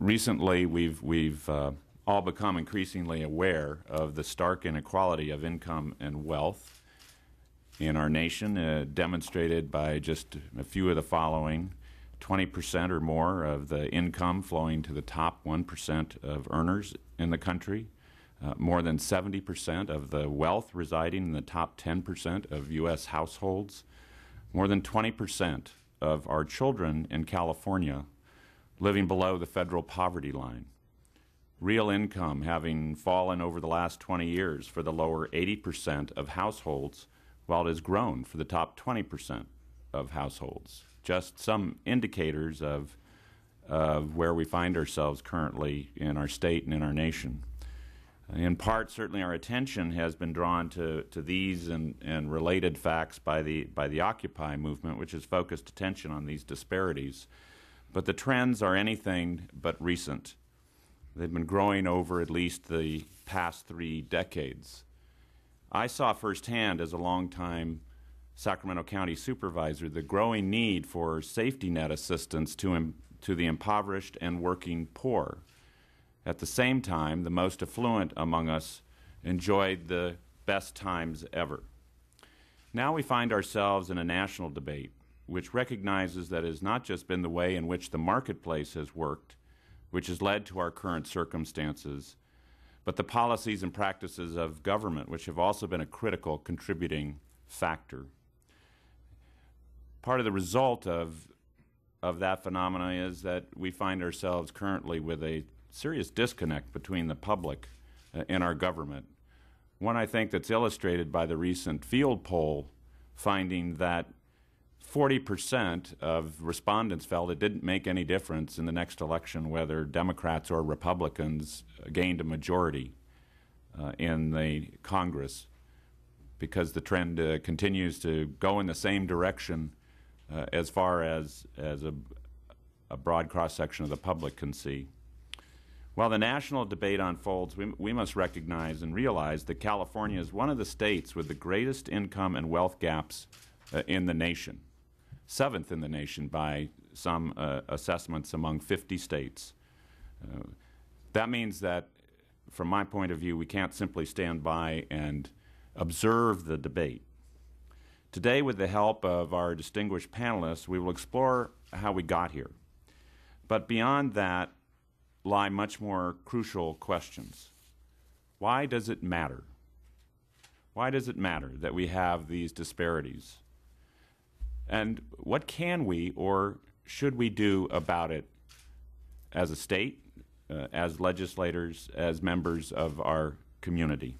Recently, we've all become increasingly aware of the stark inequality of income and wealth in our nation, demonstrated by just a few of the following: 20% or more of the income flowing to the top 1% of earners in the country, more than 70% of the wealth residing in the top 10% of U.S. households, more than 20% of our children in California living below the federal poverty line, real income having fallen over the last 20 years for the lower 80% of households, while it has grown for the top 20% of households. Just some indicators of where we find ourselves currently in our state and in our nation. In part, certainly our attention has been drawn to these and related facts by the Occupy movement, which has focused attention on these disparities. But the trends are anything but recent. They've been growing over at least the past 3 decades. I saw firsthand, as a longtime Sacramento County supervisor, the growing need for safety net assistance to the impoverished and working poor. At the same time, the most affluent among us enjoyed the best times ever. Now we find ourselves in a national debate which recognizes that it has not just been the way in which the marketplace has worked, which has led to our current circumstances, but the policies and practices of government, which have also been a critical contributing factor. Part of the result of that phenomena is that we find ourselves currently with a serious disconnect between the public and our government. One, I think, that's illustrated by the recent field poll finding that 40% of respondents felt it didn't make any difference in the next election whether Democrats or Republicans gained a majority in the Congress, because the trend continues to go in the same direction as far as a broad cross-section of the public can see. While the national debate unfolds, we must recognize and realize that California is one of the states with the greatest income and wealth gaps in the nation, 7th in the nation by some assessments among 50 states. That means that, from my point of view, we can't simply stand by and observe the debate. Today, with the help of our distinguished panelists, we will explore how we got here. But beyond that lie much more crucial questions. Why does it matter? Why does it matter that we have these disparities? And what can we or should we do about it as a state, as legislators, as members of our community?